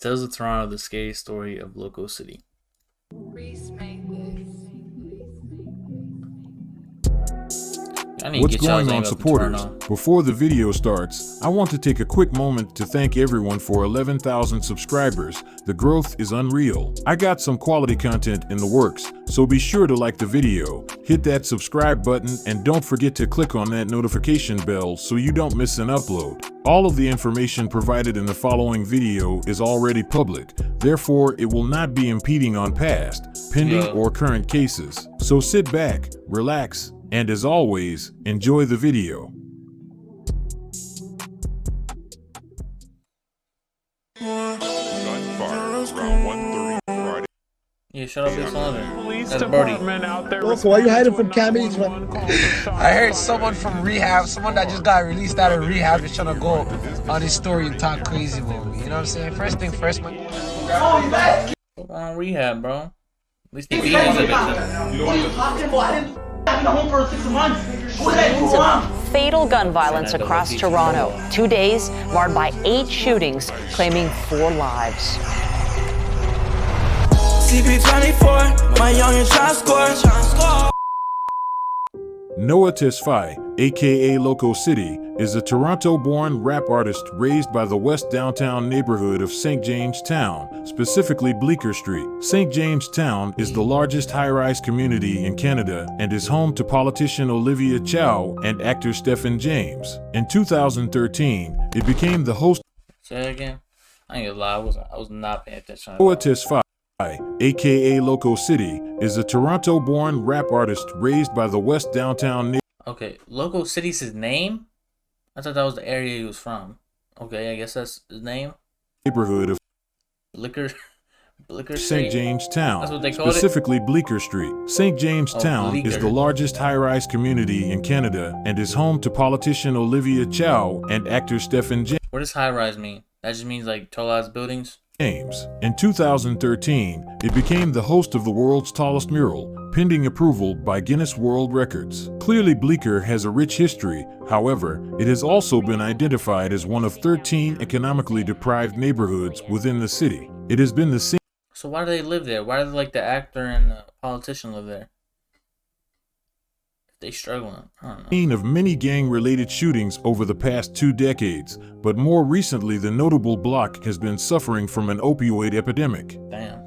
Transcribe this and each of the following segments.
tells the Toronto the scary story of LocoCity. What's going on, supporters? Before the video starts, I want to take a quick moment to thank everyone for 11,000 subscribers. The growth is unreal. I got some quality content in the works, so be sure to like the video, hit that subscribe button, and don't forget to click on that notification bell so you don't miss an upload. All of the information provided in the following video is already public, therefore it will not be impeding on past, pending, or current cases. So sit back, relax, and as always, enjoy the video. Yeah, shut up, this other. Police That's department out there. Loco, why you hiding from cameras? I heard someone from rehab, someone that just got released out of rehab is trying to go on his story and talk crazy about me. You know what I'm saying? First thing first, man. Fuck on rehab, bro. At least they beat his Fatal gun violence across Toronto. 2 days marred by 8 shootings, claiming 4 lives. CP24, my youngin' tryna score. Noah Tesfaye, aka LocoCity, is a Toronto-born rap artist raised by the West Downtown neighborhood of St. James Town, specifically Bleecker Street. St. James Town is the largest high-rise community in Canada and is home to politician Olivia Chow and actor Stephen James. In 2013, it became the host. Say it again. I ain't gonna lie, I was not paying attention. Noah Tesfaye, aka LocoCity, is a Toronto-born rap artist raised by the West Downtown neighborhood. Okay, LocoCity's his name? I thought that was the area he was from. Okay, I guess that's his name. Neighborhood of Bleecker Street. St. James Town, That's what they call specifically Bleecker Street. St. James Town Bleecker is the largest high-rise community in Canada and is home to politician Olivia Chow and actor Stephen James. What does high-rise mean? That just means like tall-ass buildings? In 2013, it became the host of the world's tallest mural, pending approval by Guinness World Records. Clearly, Bleecker has a rich history. However, it has also been identified as one of 13 economically deprived neighborhoods within the city. It has been the scene. So why do they live there? Why do like the actor and the politician live there? If they struggling, I don't know. Scene of many gang-related shootings over the past 2 decades, but more recently the notable block has been suffering from an opioid epidemic. Damn.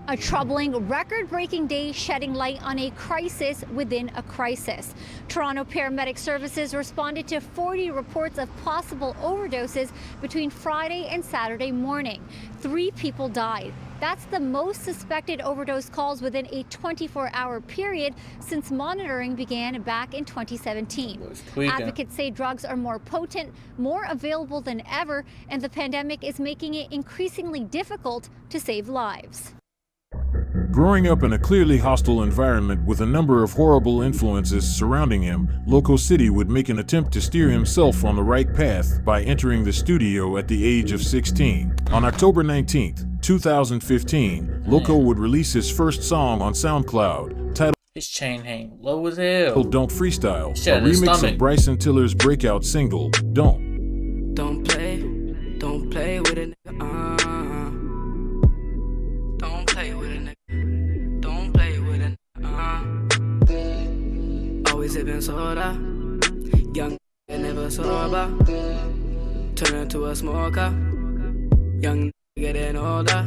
A troubling, record-breaking day shedding light on a crisis within a crisis. Toronto Paramedic Services responded to 40 reports of possible overdoses between Friday and Saturday morning. 3 people died. That's the most suspected overdose calls within a 24-hour period since monitoring began back in 2017. Advocates say drugs are more potent, more available than ever, and the pandemic is making it increasingly difficult to save lives. Growing up in a clearly hostile environment with a number of horrible influences surrounding him, LocoCity would make an attempt to steer himself on the right path by entering the studio at the age of 16. On October 19, 2015, Loco would release his first song on SoundCloud, titled His chain hang low as hell. Don't Freestyle, a remix of Bryson Tiller's breakout single, Don't. Don't play with a nigga. Don't play with a nigga. Don't play with a nigga. Always sipping soda. Young nigga never sober. Turn into a smoker. Young nigga getting older.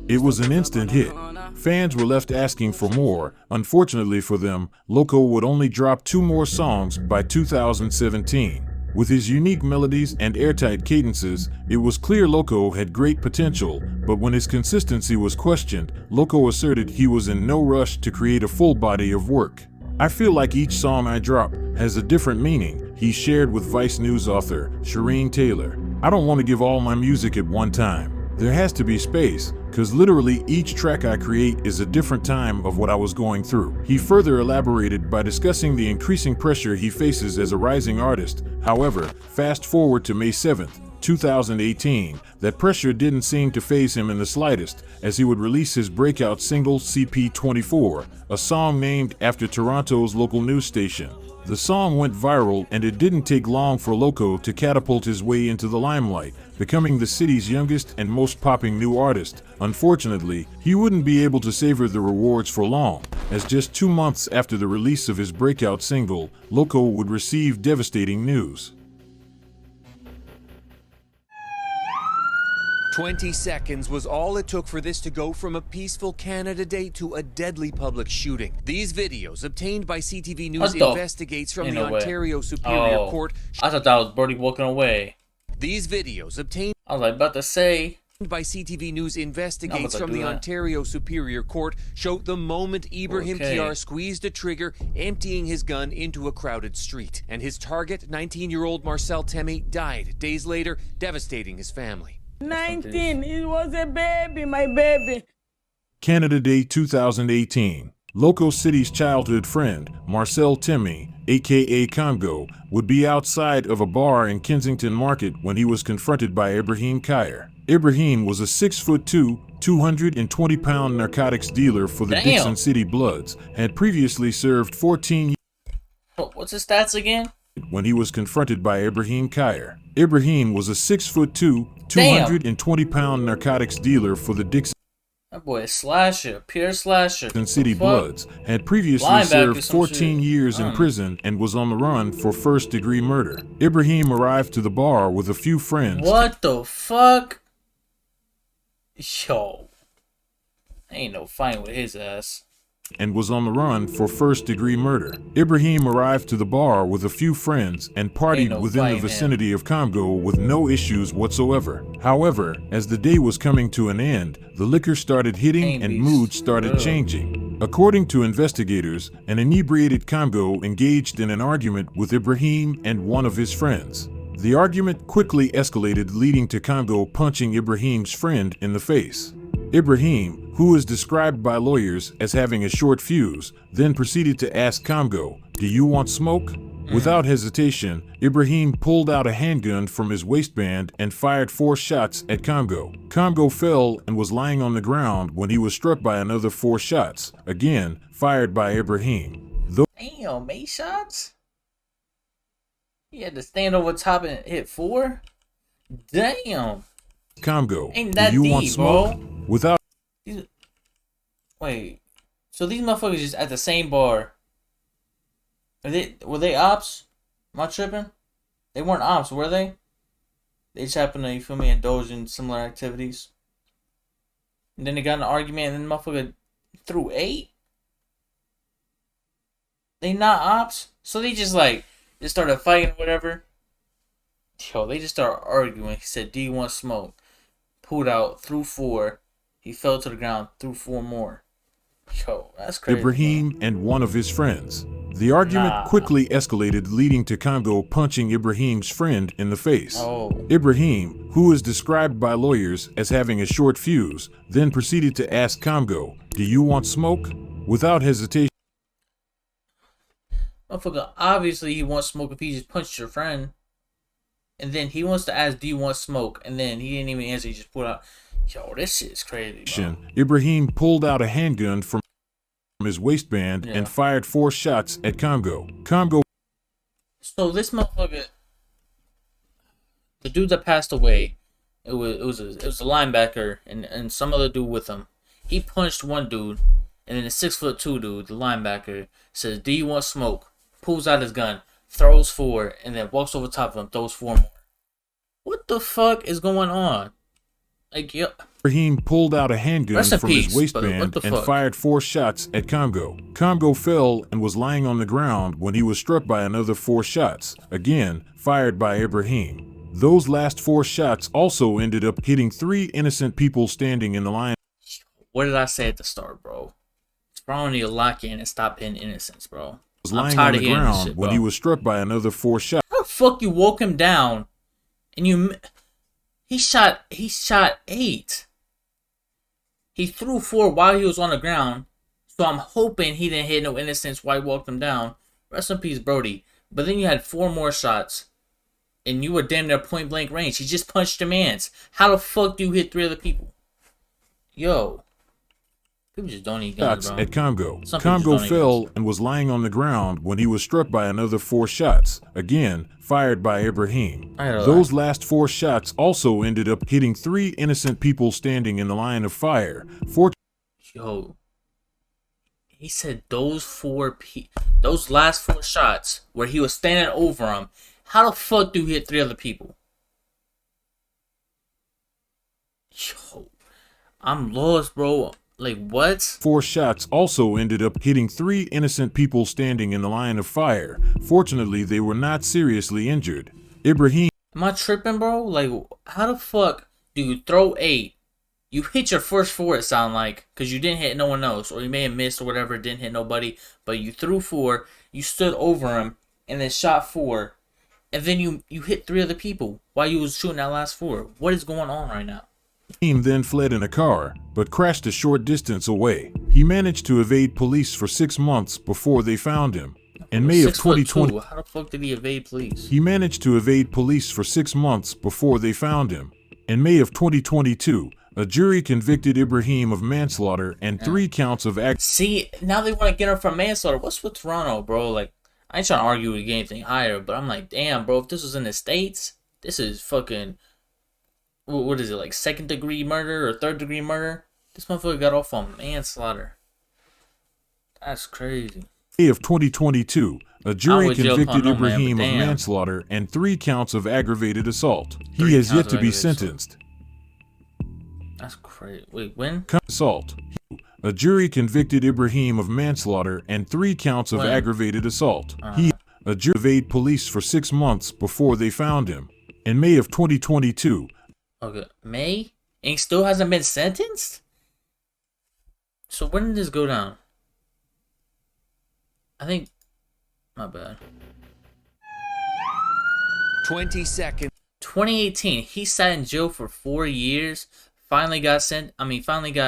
It was an instant hit. Fans were left asking for more. Unfortunately for them, Loco would only drop 2 more songs by 2017. With his unique melodies and airtight cadences, it was clear Loco had great potential, but when his consistency was questioned, Loco asserted he was in no rush to create a full body of work. I feel like each song I drop has a different meaning, he shared with Vice News author Shireen Taylor. I don't want to give all my music at one time. There has to be space, cause literally each track I create is a different time of what I was going through. He further elaborated by discussing the increasing pressure he faces as a rising artist. However, fast forward to May 7th, 2018, that pressure didn't seem to faze him in the slightest, as he would release his breakout single CP24, a song named after Toronto's local news station. The song went viral, and it didn't take long for Loco to catapult his way into the limelight, becoming the city's youngest and most popping new artist. Unfortunately, he wouldn't be able to savor the rewards for long, as just 2 months after the release of his breakout single, Loco would receive devastating news. 20 seconds was all it took for this to go from a peaceful Canada Day to a deadly public shooting. These videos, obtained by CTV News Investigates from the Ontario Superior Court. I thought that was Brody walking away. These videos, obtained I was like about to say. By CTV News Investigates from the Ontario Superior Court, show the moment Ibrahim Kiar squeezed a trigger, emptying his gun into a crowded street. And his target, 19-year-old Marcel Temi, died days later, devastating his family. 19, it was a baby, my baby. Canada Day 2018. LocoCity's childhood friend, Marcel Temi, aka Congo, would be outside of a bar in Kensington Market when he was confronted by Ibrahim Kiar. Ibrahim was a 6'2", 220-pound narcotics dealer for the Dixon City Bloods, had previously served 14 years. What's his stats again? When he was confronted by Ibrahim Kiar. Ibrahim was a 6'2", 220-pound narcotics dealer for the Dixon That boy is slasher, pure slasher. City Bloods, had previously served 14 years in prison and was on the run for first-degree murder. Ibrahim arrived to the bar with a few friends. What the fuck? Yo. Ain't no fighting with his ass. And was on the run for first-degree murder. Ibrahim arrived to the bar with a few friends and partied within the vicinity of Congo with no issues whatsoever. However, as the day was coming to an end, the liquor started hitting and mood started changing. According to investigators, an inebriated Congo engaged in an argument with Ibrahim and one of his friends. The argument quickly escalated, leading to Congo punching Ibrahim's friend in the face. Ibrahim, who is described by lawyers as having a short fuse, then proceeded to ask Congo, "Do you want smoke?" Without hesitation, Ibrahim pulled out a handgun from his waistband and fired 4 shots at Congo. Congo fell and was lying on the ground when he was struck by another 4 shots, again fired by Ibrahim. Damn, 8 shots? He had to stand over top and hit 4? Damn. Congo, ain't that do you deep, want smoke? Bro? Without. Wait, so these motherfuckers just at the same bar. Were they ops? Am I tripping? They weren't ops, were they? They just happened to, you feel me, indulge in similar activities. And then they got in an argument and then the motherfucker threw 8? They not ops? So they just started fighting or whatever. Yo, they just started arguing. He said, "Do you want smoke?" Pulled out, threw 4. He fell to the ground, threw 4 more. Yo, that's crazy. Ibrahim man. and one of his friends. The argument quickly escalated, leading to Congo punching Ibrahim's friend in the face. Ibrahim, who is described by lawyers as having a short fuse, then proceeded to ask Congo, "Do you want smoke?" Without hesitation. Motherfucker, obviously he wants smoke if he just punched your friend. And then he wants to ask, "Do you want smoke?" And then he didn't even answer, he just pulled out. Yo, this shit is crazy, bro. Ibrahim pulled out a handgun from his waistband and fired 4 shots at Congo. So this motherfucker, the dude that passed away, it was a linebacker and some other dude with him. He punched one dude, and then the 6'2" dude, the linebacker, says, "Do you want smoke?" Pulls out his gun, throws 4, and then walks over top of him, throws 4 more. What the fuck is going on? Ibrahim pulled out a handgun from his waistband and fired 4 shots at Congo. Congo fell and was lying on the ground when he was struck by another 4 shots, again fired by Ibrahim. Those last 4 shots also ended up hitting 3 innocent people standing in the line. What did I say at the start, bro? It's probably need to lock in and stop hitting innocents, bro. Was lying on the ground when he was struck by another 4 shots. How the fuck you woke him down and he shot 8. He threw 4 while he was on the ground, so I'm hoping he didn't hit no innocents while he walked him down. Rest in peace, Brody. But then you had 4 more shots. and you were damn near point blank range. He just punched your mans. How the fuck do you hit 3 other people? Yo. People just don't eat guns, bro. At Congo. Some Congo people fell and was lying on the ground when he was struck by another 4 shots, again fired by Ibrahim. Those last 4 shots also ended up hitting 3 innocent people standing in the line of fire. Yo. He said those last 4 shots where he was standing over him. How the fuck do you hit 3 other people? Yo. I'm lost, bro. Like, what? 4 shots also ended up hitting 3 innocent people standing in the line of fire. Fortunately, they were not seriously injured. Ibrahim. Am I tripping, bro? Like, how the fuck do you throw 8? You hit your first 4, it sound like, because you didn't hit no one else, or you may have missed or whatever, didn't hit nobody, but you threw 4, you stood over him, and then shot 4, and then you hit 3 other people while you was shooting that last 4. What is going on right now? Ibrahim then fled in a car, but crashed a short distance away. He managed to evade police for 6 months before they found him. In May of 2020, how the fuck did he evade police? He managed to evade police for 6 months before they found him. In May of 2022, a jury convicted Ibrahim of manslaughter and 3 counts of See, now they want to get him for manslaughter. What's with Toronto, bro? Like, I ain't trying to argue with anything higher, but I'm like, damn, bro, if this was in the States, this is fucking, what is it, like 2nd degree murder or 3rd degree murder? This motherfucker got off on manslaughter. That's crazy. May of 2022, a jury convicted Ibrahim of manslaughter and 3 counts of aggravated assault. He has yet to be sentenced. That's crazy. Wait, when? Assault. A jury convicted Ibrahim of manslaughter and 3 counts of aggravated assault. A jury evaded police for 6 months before they found him. In May of 2022. Okay, May? And he still hasn't been sentenced? So when did this go down? I think, my bad. 20 seconds. 2018. He sat in jail for 4 years. Finally got finally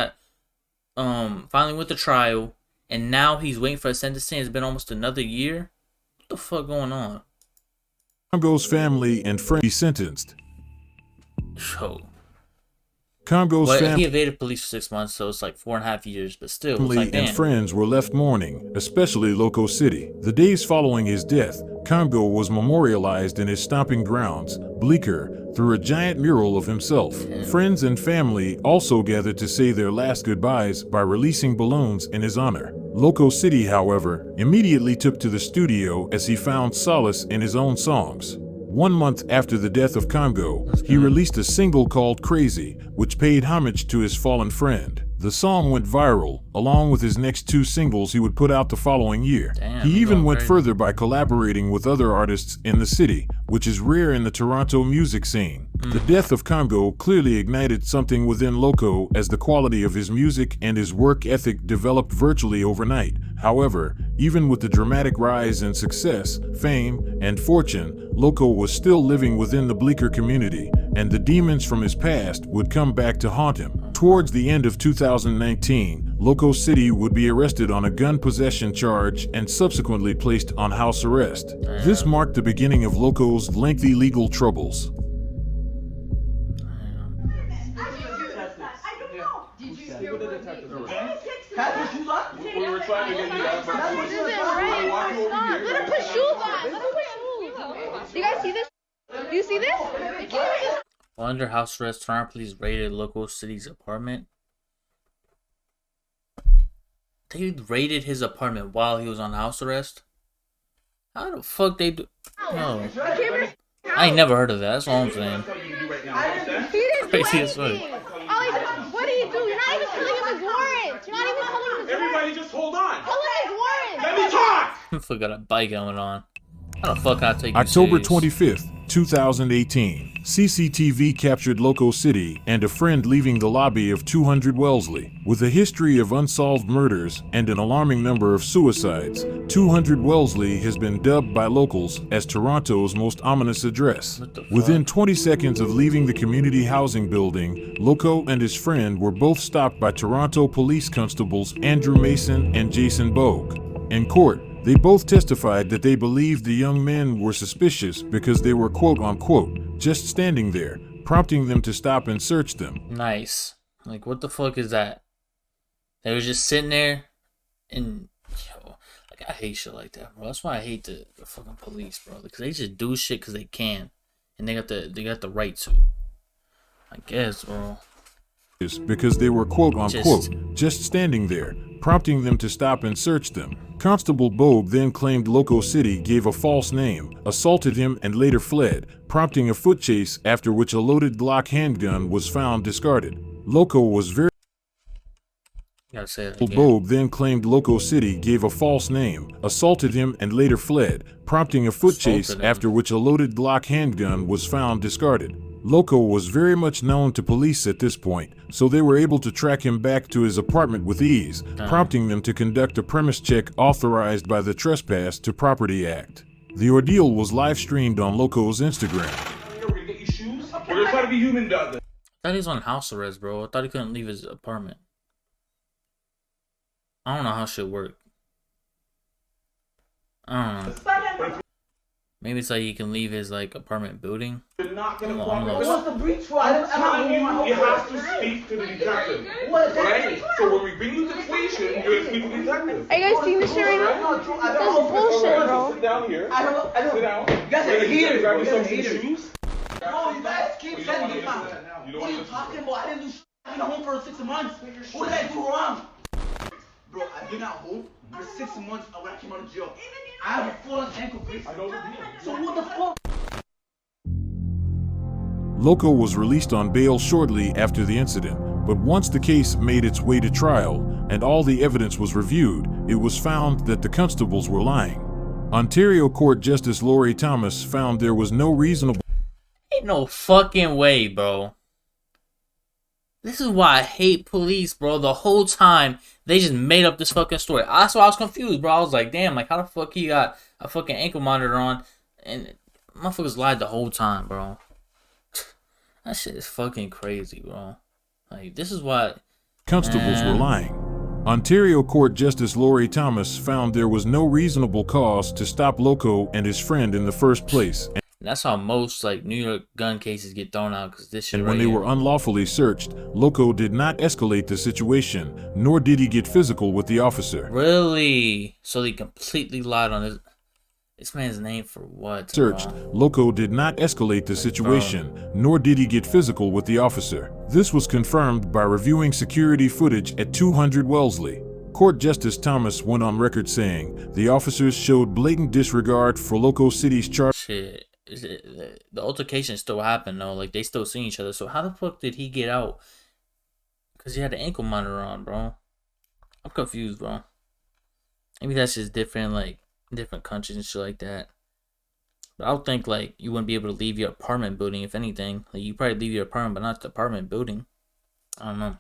went to trial, and now he's waiting for a sentencing. It's been almost another year. What the fuck going on? Congo's family and friends be sentenced. Yo. Congo's family. He evaded police for 6 months, so it's like 4.5 years, but still. Family and friends were left mourning, especially LocoCity. The days following his death, Congo was memorialized in his stomping grounds, Bleecker, through a giant mural of himself. Friends and family also gathered to say their last goodbyes by releasing balloons in his honor. LocoCity, however, immediately took to the studio as he found solace in his own songs. 1 month after the death of Congo, he released a single called Crazy, which paid homage to his fallen friend. The song went viral, along with his next 2 singles he would put out the following year. He even went further by collaborating with other artists in the city, which is rare in the Toronto music scene. The death of Congo clearly ignited something within Loco, as the quality of his music and his work ethic developed virtually overnight. However, even with the dramatic rise in success, fame, and fortune, Loco was still living within the Bleecker community, and the demons from his past would come back to haunt him. Towards the end of 2019, LocoCity would be arrested on a gun possession charge and subsequently placed on house arrest. This marked the beginning of Loco's lengthy legal troubles. We were trying to get you guys. Let him put shoes on. Let him put shoes. Do you guys see this? Do you see this? While under house arrest, Toronto police raided LocoCity's apartment. They raided his apartment while he was on house arrest? How the fuck they do? No. I ain't never heard of that. That's all I'm saying. Crazy as fuck. What do you do? You're not even telling him his warrant. You're not even telling him his warrant. Everybody just hold on. Tell him his warrant. Let me talk. I got a bike going on. How the fuck can I take you October serious? 25th, 2018. CCTV captured LocoCity and a friend leaving the lobby of 200 Wellesley. With a history of unsolved murders and an alarming number of suicides, 200 Wellesley has been dubbed by locals as Toronto's most ominous address. Within 20 seconds of leaving the community housing building, Loco and his friend were both stopped by Toronto police constables Andrew Mason and Jason Bogue. In court, They both testified that they believed the young men were suspicious because they were quote-unquote just standing there, prompting them to stop and search them. Nice. Like, what the fuck is that? They were just sitting there and, yo, like, I hate shit like that, bro. That's why I hate the fucking police, bro. Because they just do shit because they can. And they got the right to. I guess, bro. Because they were quote-unquote just standing there, prompting them to stop and search them. Constable Bob then claimed LocoCity gave a false name, assaulted him, and later fled, prompting a foot chase, after which a loaded Glock handgun was found discarded. Loco was very... Bob then claimed LocoCity gave a false name, assaulted him, and later fled, prompting a foot chase, after which a loaded Glock handgun was found discarded. Loco was very much known to police at this point, so they were able to track him back to his apartment with ease, prompting them to conduct a premise check authorized by the Trespass to Property Act. The ordeal was live-streamed on Loco's Instagram. We're gonna get you shoes. We're gonna try to be human about this. I thought he was on house arrest, bro. I thought he couldn't leave his apartment. I don't know how shit worked. I don't know. Maybe it's like he can leave his like apartment building. You're not gonna What's the breach for? I'm telling you, you have to speak to the detective. Right? So when we bring you to the station, you're gonna speak to the detective. Are you guys seeing this shit right now? That's bullshit, bro. Sit down here. I don't. Sit down. You guys are haters. Grab You yourself guys are some haters. shoes. Bro, you guys keep sending me What What are you talking about? I didn't do shit. I've been home for 6 months. What did I do wrong? Bro, I've been at home for 6 months when I came out of jail. I have a full-on ankle brace. I know the deal. So what the fuck? Loco was released on bail shortly after the incident, but once the case made its way to trial and all the evidence was reviewed, it was found that the constables were lying. Ontario Court Justice Laurie Thomas found there was no reasonable... Ain't no fucking way, bro. This is why I hate police, bro. The whole time, they just made up this fucking story. That's why I was confused, bro. I was like, damn, like, how the fuck he got a fucking ankle monitor on? And motherfuckers lied the whole time, bro. That shit is fucking crazy, bro. Like, this is why... Constables were lying. Ontario Court Justice Laurie Thomas found there was no reasonable cause to stop Loco and his friend in the first place. That's how most like New York gun cases get thrown out, because this shit. And when they were unlawfully searched, Loco did not escalate the situation, nor did he get physical with the officer. Really? So he completely lied on this man's name for what? Searched, Loco did not escalate the situation, nor did he get physical with the officer. This was confirmed by reviewing security footage at 200 Wellesley. Court Justice Thomas went on record saying the officers showed blatant disregard for LocoCity's charge. Shit. The altercation still happened though, like they still see each other. So how the fuck did he get out? Because he had the ankle monitor on, bro. I'm confused, bro. Maybe that's just different, like different countries and shit like that. But I would think like you wouldn't be able to leave your apartment building. If anything, like you probably leave your apartment, but not the apartment building. I don't know.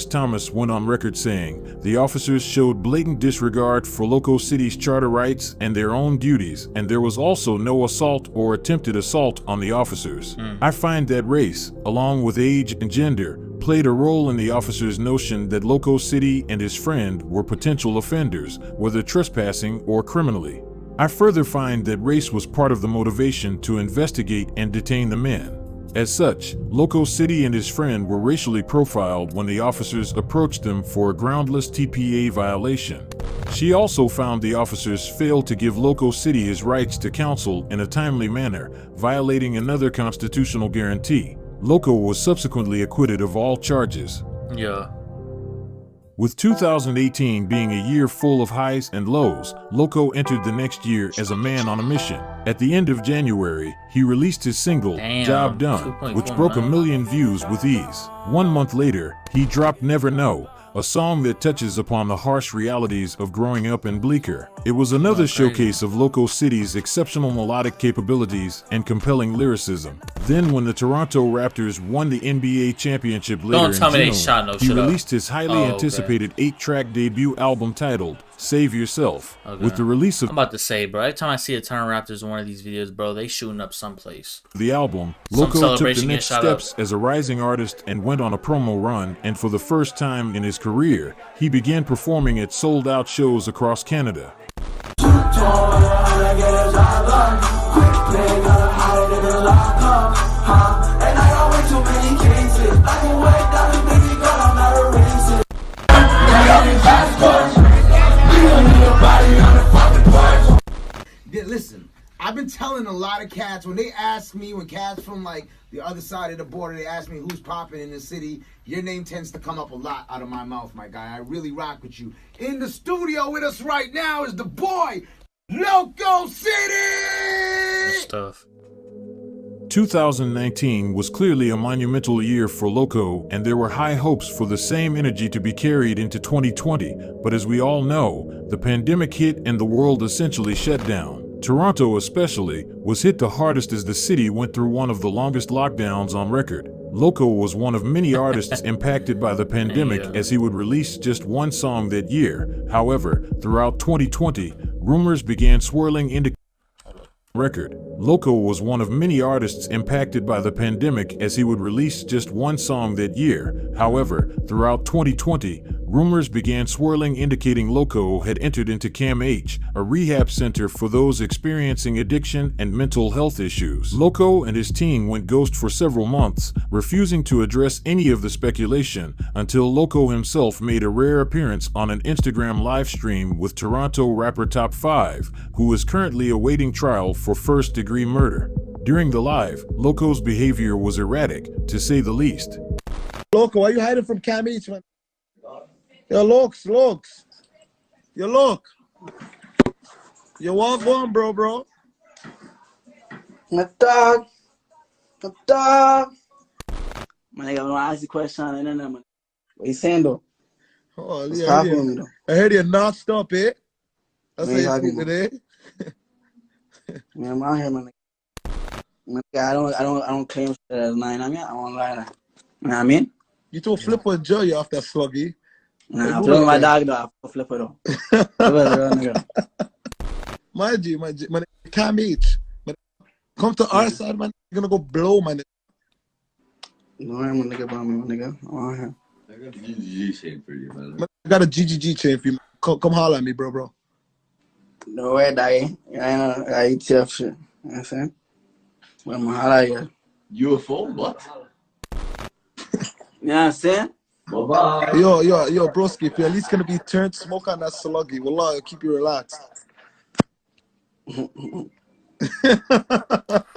Thomas went on record saying the officers showed blatant disregard for LocoCity's charter rights and their own duties, and there was also no assault or attempted assault on the officers. I find that race, along with age and gender, played a role in the officer's notion that LocoCity and his friend were potential offenders, whether trespassing or criminally. I further find that race was part of the motivation to investigate and detain the men. As such, LocoCity and his friend were racially profiled when the officers approached them for a groundless TPA violation. She also found the officers failed to give LocoCity his rights to counsel in a timely manner, violating another constitutional guarantee. Loco was subsequently acquitted of all charges. Yeah. With 2018 being a year full of highs and lows, Loco entered the next year as a man on a mission. At the end of January, he released his single, Job Done, which broke 1 million views with ease. 1 month later, he dropped Never Know, a song that touches upon the harsh realities of growing up in Bleecker. It was another showcase of LocoCity's exceptional melodic capabilities and compelling lyricism. Then when the Toronto Raptors won the NBA championship later in June, he released his highly anticipated 8-track debut album titled Save Yourself. With the release of I'm about to say, bro, every time I see a Toronto Raptors in one of these videos, bro, they shooting up someplace. The album, Loco took the next steps as a rising artist and went on a promo run, and for the first time in his career, he began performing at sold-out shows across Canada. Yeah, listen, I've been telling a lot of cats, when they ask me, when cats from like the other side of the border, they ask me who's popping in the city, your name tends to come up a lot out of my mouth, my guy. I really rock with you. In the studio with us right now is the boy, LocoCity! Stuff. 2019 was clearly a monumental year for Loco, and there were high hopes for the same energy to be carried into 2020. But as we all know, the pandemic hit and the world essentially shut down. Toronto especially was hit the hardest as the city went through one of the longest lockdowns on record. Loco was one of many artists impacted by the pandemic as he would release just one song that year. However, throughout 2020, rumors began swirling into record. Loco was one of many artists impacted by the pandemic as he would release just one song that year. However, throughout 2020, rumors began swirling indicating Loco had entered into CAMH, a rehab center for those experiencing addiction and mental health issues. Loco and his team went ghost for several months, refusing to address any of the speculation until Loco himself made a rare appearance on an Instagram live stream with Toronto rapper Top 5, who is currently awaiting trial for first-degree murder. During the live, Loco's behavior was erratic, to say the least. Loco, why are you hiding from CAMH, man? Yo, Lokes. Yo, Loc. You want one, bro? My dog. Man, I gotta ask the question, and then man. What you saying though? Oh, yeah, I heard you not stop it. That's how you speak today. Man, I'm out here, man. I don't claim shit as mine. I mean, I won't lie. You know what I mean? You told Flipper and Joe you off that sluggy. Nah, I'm playing my dog though. I'm Flipper though. Mind you, man, CAMH. Come to our side, man. You're gonna go blow, man. No, I'm a nigga, bro, my nigga. I'm out here. I got a GGG chain for you, man. I got a GGG chain for you. Come holler at me, bro. No way, daddy. I eat tough shit. You know what I'm saying? Well, I'm holler at you. UFO? What? You know what I'm saying? Bye-bye. Yo, broski, if you're at least gonna be turned smoke on that sluggy, wallah, it'll keep you relaxed.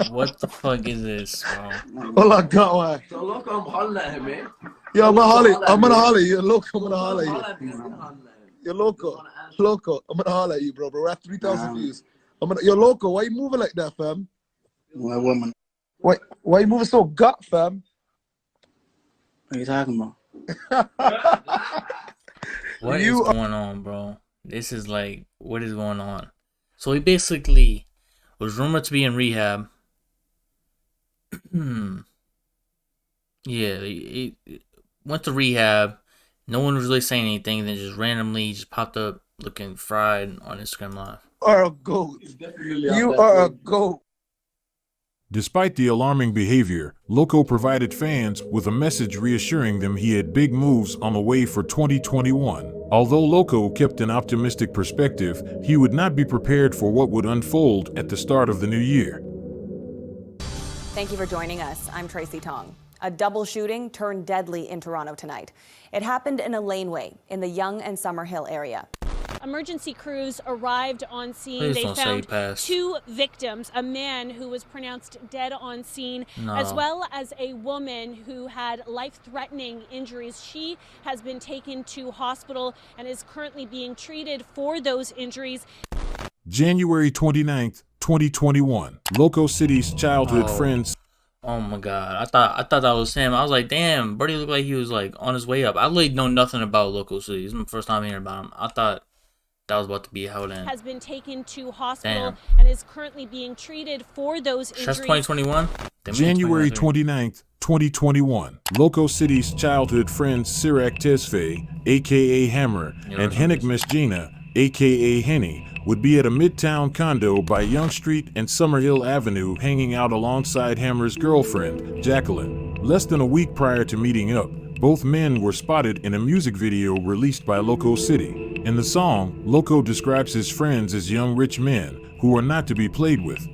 What the fuck is this, bro? Well, I got one. So look, I'm hollering at him, man. Yo, I'm gonna holler at you. Loco, I'm gonna holler at you. Yo, Loco, I'm gonna holler at you, bro. We're at 3,000 views. Yo, Loco, why you moving like that, fam? What woman? Why you moving so gut, fam? What are you talking about? What is going on, bro? This is like, what is going on? So he basically was rumored to be in rehab. Yeah, he went to rehab. No one was really saying anything. Then just randomly just popped up looking fried on Instagram Live. You are a goat. You are a goat. Despite the alarming behavior, Loco provided fans with a message reassuring them he had big moves on the way for 2021. Although Loco kept an optimistic perspective, he would not be prepared for what would unfold at the start of the new year. Thank you for joining us. I'm Tracy Tong. A double shooting turned deadly in Toronto tonight. It happened in a laneway in the Yonge and Summerhill area. Emergency crews arrived on scene. They found 2 victims, a man who was pronounced dead on scene, as well as a woman who had life-threatening injuries. She has been taken to hospital and is currently being treated for those injuries. January 29th, 2021. LocoCity's childhood friends. Oh my god, I thought that was him. I was like, damn, Birdie looked like he was like on his way up. I really know nothing about LocoCity. This is my first time hearing about him. I thought that was about to be held in. Has been taken to hospital and is currently being treated for those injuries. That's 2021? January 29th, 2021. LocoCity's childhood friends Sirac Tesfaye, aka Hammer, and Hennick Miss Gina, aka Henny, would be at a midtown condo by Yonge Street and Summerhill Avenue hanging out alongside Hammer's girlfriend, Jacqueline. Less than a week prior to meeting up, both men were spotted in a music video released by LocoCity. In the song, Loco describes his friends as young rich men who are not to be played with.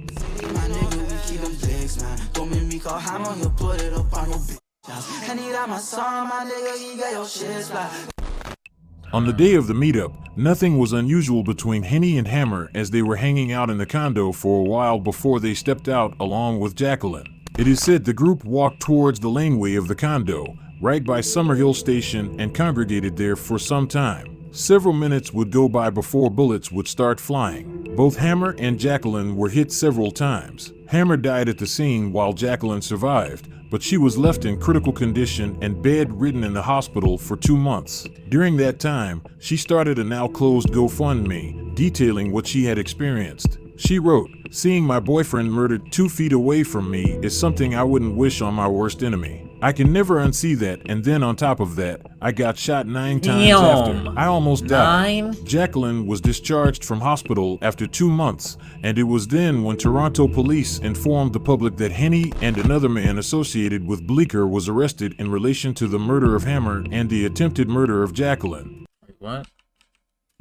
On the day of the meetup, nothing was unusual between Henny and Hammer as they were hanging out in the condo for a while before they stepped out along with Jacqueline. It is said the group walked towards the laneway of the condo, right by Summerhill Station, and congregated there for some time. Several minutes would go by before bullets would start flying. Both Hammer and Jacqueline were hit several times. Hammer died at the scene while Jacqueline survived, but she was left in critical condition and bedridden in the hospital for 2 months. During that time, she started a now-closed GoFundMe detailing what she had experienced. She wrote, "Seeing my boyfriend murdered 2 feet away from me is something I wouldn't wish on my worst enemy. I can never unsee that, and then on top of that, I got shot 9 times after. I almost died." Jacqueline was discharged from hospital after 2 months, and it was then when Toronto police informed the public that Henny and another man associated with Bleecker was arrested in relation to the murder of Hammer and the attempted murder of Jacqueline. What?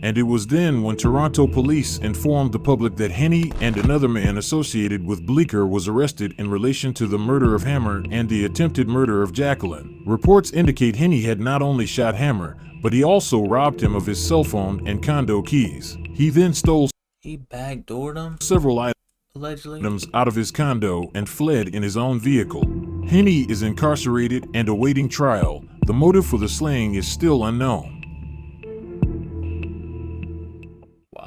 And it was then when Toronto police informed the public that Henny and another man associated with Bleecker was arrested in relation to the murder of Hammer and the attempted murder of Jacqueline. Reports indicate Henny had not only shot Hammer, but he also robbed him of his cell phone and condo keys. He then stole backdoored him? Several Allegedly. items out of his condo and fled in his own vehicle. Henny is incarcerated and awaiting trial. The motive for the slaying is still unknown.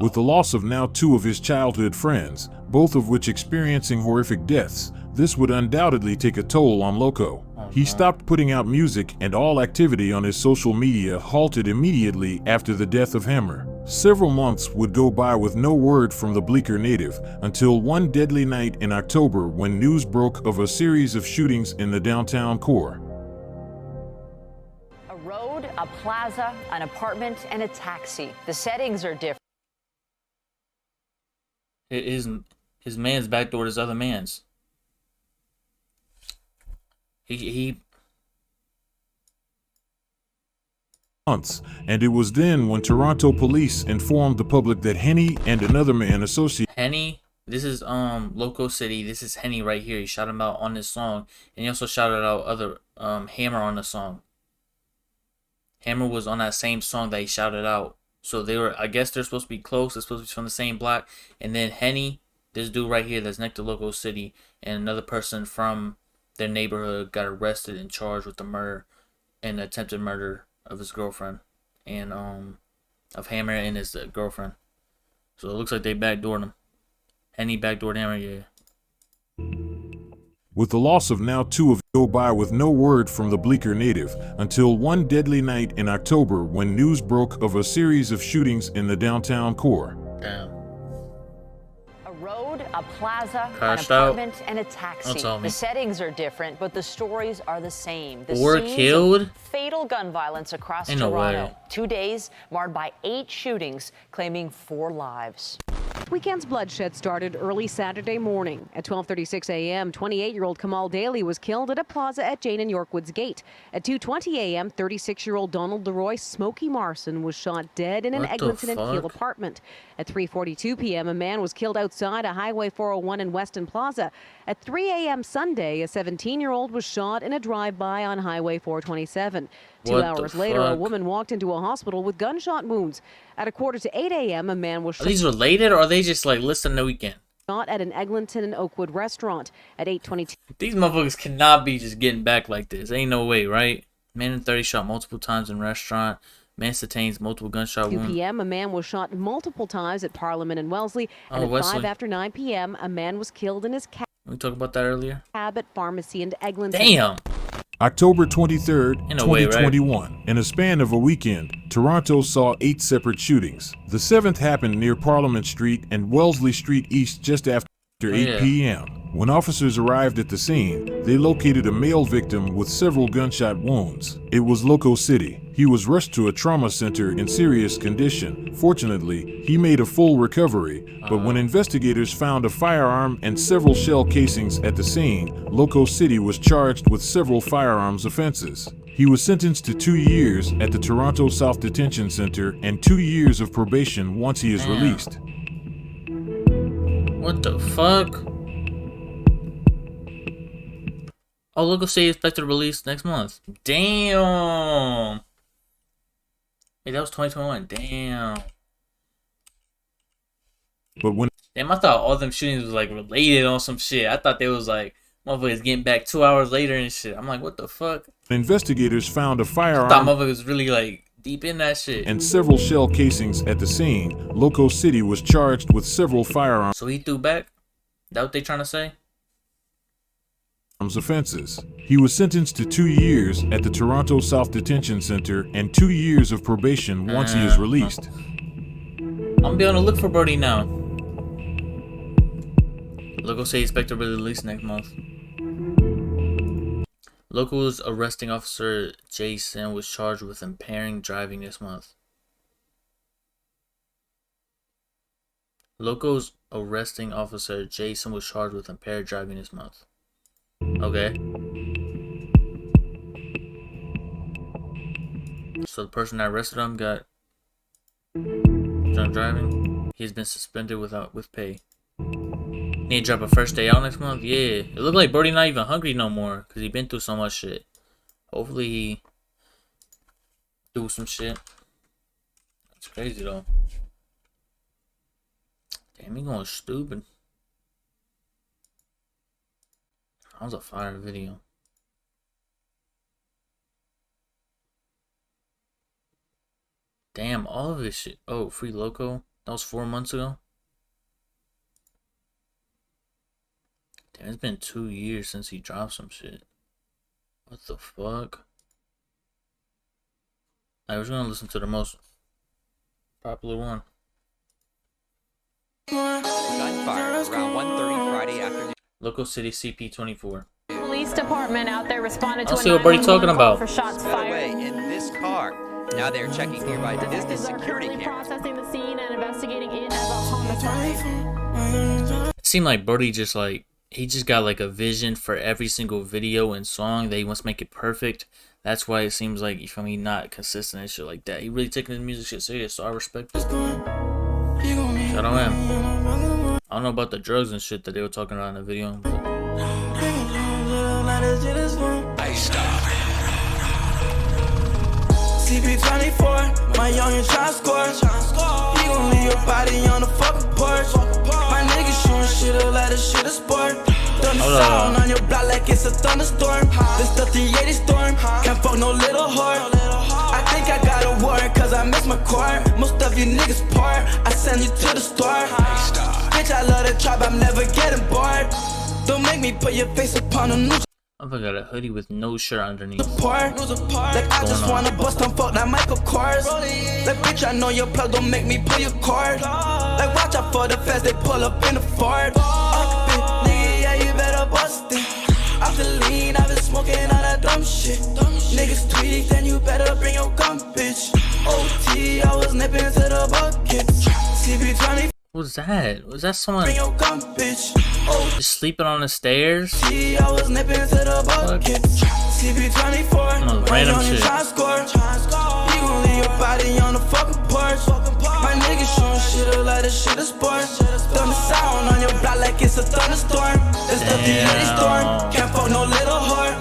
With the loss of now 2 of his childhood friends, both of which experiencing horrific deaths, this would undoubtedly take a toll on Loco. He stopped putting out music, and all activity on his social media halted immediately after the death of Hammer. Several months would go by with no word from the Bleecker native until one deadly night in October when news broke of a series of shootings in the downtown core. A road, a plaza, an apartment, and a taxi. The settings are different. His man's backdoored his other man's. He months, and it was then when Toronto police informed the public that Henny and another man associated. Henny, this is LocoCity. This is Henny right here. He shouted him out on this song, and he also shouted out other Hammer on the song. Hammer was on that same song that he shouted out. So they were, I guess they're supposed to be close. They're supposed to be from the same block. And then Henny, this dude right here that's next to LocoCity, and another person from their neighborhood got arrested and charged with the murder and attempted murder of his girlfriend and of Hammer and his girlfriend. So it looks like they backdoored him. Henny backdoored Hammer, yeah. With the loss of now 2 of go by with no word from the Bleecker native until one deadly night in October when news broke of a series of shootings in the downtown core. Damn. A road, a plaza, Crashed an apartment, and a taxi. Don't tell me. The settings are different, but the stories are the same. The Or scenes killed? of fatal gun violence across Ain't no Toronto. way. 2 days marred by 8 shootings, claiming 4 lives. Weekend's bloodshed started early Saturday morning. At 12:36 a.m., 28-year-old Kamal Daly was killed at a plaza at Jane and Yorkwood's Gate. At 2:20 a.m., 36-year-old Donald Leroy Smokey Marson was shot dead in an Eglinton and Peel apartment. At 3:42 p.m., a man was killed outside a Highway 401 in Weston Plaza. At 3 a.m. Sunday, a 17-year-old was shot in a drive-by on Highway 427. 2 hours later, a woman walked into a hospital with gunshot wounds. At 7:45 a.m., a man was shot. Are these related, or are they just like listing the weekend? Shot at an Eglinton and Oakwood restaurant. At 8:22. These motherfuckers cannot be just getting back like this. Ain't no way, right? Man in 30 shot multiple times in restaurant. Man sustains multiple gunshot 2 wounds. p.m., a man was shot multiple times at Parliament and Wellesley. And at 5 after 9 p.m., a man was killed in his cab. We talked about that earlier. At Pharmacy in Eglinton. Damn. October 23rd, In a way, 2021. right? In a span of a weekend, Toronto saw 8 separate shootings. The 7th happened near Parliament Street and Wellesley Street East just after 8 p.m. When officers arrived at the scene, they located a male victim with several gunshot wounds. It was LocoCity. He was rushed to a trauma center in serious condition. Fortunately, he made a full recovery, but when investigators found a firearm and several shell casings at the scene, LocoCity was charged with several firearms offenses. He was sentenced to 2 years at the Toronto South Detention Center and 2 years of probation once he is released. What the fuck? Oh, LocoCity expected to release next month. Damn. Hey, that was 2021. Damn. But when Damn, I thought all them shootings was like related on some shit. I thought they was like motherfuckers getting back 2 hours later and shit. I'm like, what the fuck? investigators found a I thought firearm motherfuckers was really like deep in that shit. and several shell casings at the scene, LocoCity was charged with several firearms So he threw back? That what they trying to say? offenses. He was sentenced to 2 years at the Toronto South Detention Center and 2 years of probation once he is released. I'm gonna be on the look for Brody now. LocoCity expect to release next month. Loco's arresting officer Jason was charged with impairing driving this month. Loco's arresting officer Jason was charged with impaired driving this month. Okay. So the person that arrested him got drunk driving. He's been suspended with pay. Need to drop a first day out next month? Yeah. It looked like Brody not even hungry no more because he been through so much shit. Hopefully he do some shit. That's crazy though. Damn, he going stupid. That was a fire video. Damn, all of this shit. Oh, free Loco. That was 4 months ago. Damn, it's been 2 years since he dropped some shit. What the fuck? I was gonna listen to the most popular one. Gunfire around 1:30 Friday afternoon. LocoCity CP24. Police department out there responded to I'll see what Birdie talking about. For shots fired in this car. Now they're checking nearby business security cameras. Processing the scene and investigating it as a homicide. It seemed like Birdie just like he just got like a vision for every single video and song that he wants to make it perfect. That's why it seems like, you feel me, not consistent and shit like that. He really taking his music shit serious, so I respect it. Shout out him. I don't know about the drugs and shit that they were talking about in the video, but CP24, my youngin' try score. He gon' leave your body on the fucking porch. My niggas shootin' shit up like the shit a sport. Thunder sound on your block like it's a thunderstorm. This the 380 storm, can't fuck no little whore. I think I gotta work cause I miss my court. Most of you niggas part, I send you to the store. Bitch, I love the trap, I'm never getting bored. Don't make me put your face upon a new. I got a hoodie with no shirt underneath. Like I just wanna bust on fuck that Michael Kors. Like bitch, I know your plug, don't make me pull your cord. Like watch out for the feds, they pull up in the Ford. Nigga, yeah, you better bust it. Off the lean, I've been smoking all that dumb shit. Niggas tweak, then you better bring your gun, bitch. OT, I was nipping to the buckets. CP20. What was that? Was that someone Bring your gun, bitch. just sleeping on the stairs? I was nipping to the buckets. CP24. No, random shit. You gon' leave your body on the fucking porch. My niggas shootin' shit up like the shit a sport. Thunder sound on your block like it's a thunderstorm. It's the 380 storm. Can't fuck no little whore.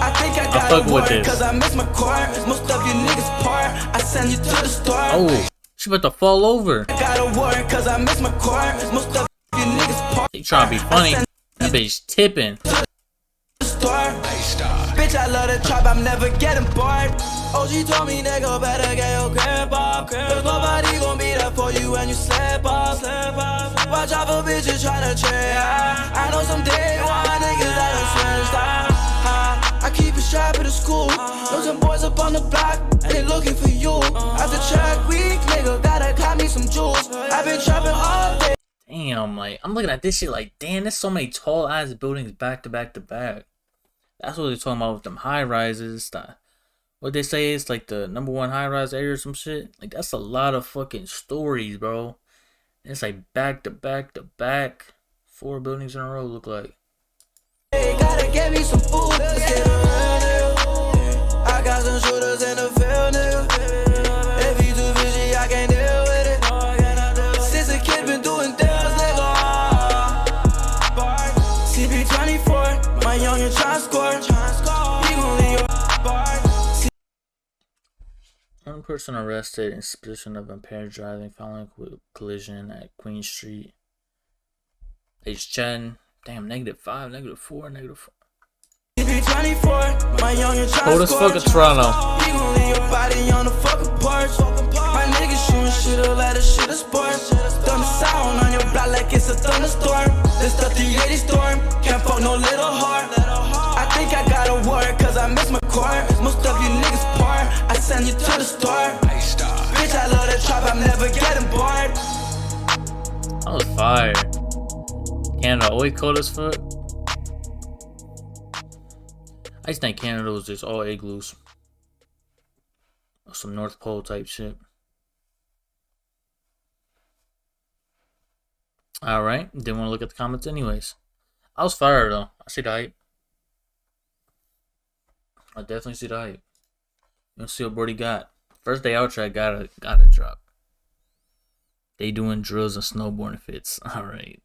I think I gotta work cause I miss my court. Most of you niggas part, I send you to the store. Oh, she about to fall over. I gotta work cause I miss my court. Most of you niggas part. She trying to be funny. That bitch tipping. Bitch, I love the trap, I'm never getting bored. OG told me, nigga, better get your grip up. Cause nobody gon' be there for you when you slip up. Watch out for bitches tryna trade. I know some day one niggas that done switched up. I keep it sharp at the school. Know some boys up on the block, and they looking for you. After track week, nigga, gotta cop me some jewels. I've been trapping all day. Damn, like, I'm looking at this shit like, damn, there's so many tall ass buildings back to back to back. That's what they're talking about with them high rises. What they say is like the #1 high rise area or some shit. Like, that's a lot of fucking stories, bro. It's like back to back to back. 4 buildings in a row look like. Gotta get me some food. I some shooters in the field, nigga. If you too busy, I can't deal with it. Since a kid been doing deals, nigga. CP24, my youngin' tryna score. He gon' leave your One person arrested in suspicion of impaired driving following collision at Queen Street. Age 10. Damn, -5, -4, -4. CP24, my youngin' tryna Cold as fuck in Toronto. He gon' leave your body on the fucking porch. My niggas shooting shit up like the shit is sport. Thunder sound on your block like it's a thunderstorm. This the 380 storm, can't fuck no little heart. I think I gotta work cause I miss my court. Most of you niggas poor, I send you to the store. Bitch, I love the trap, I'm never getting bored. That was fire. Canada always cold as fuck. I just think Canada was just all igloos. Or some North Pole type shit. Alright, didn't want to look at the comments anyways. I was fired though. I see the hype. I definitely see the hype. You know, see what Brody got. First day out track gotta drop. They doing drills and snowboarding fits. Alright.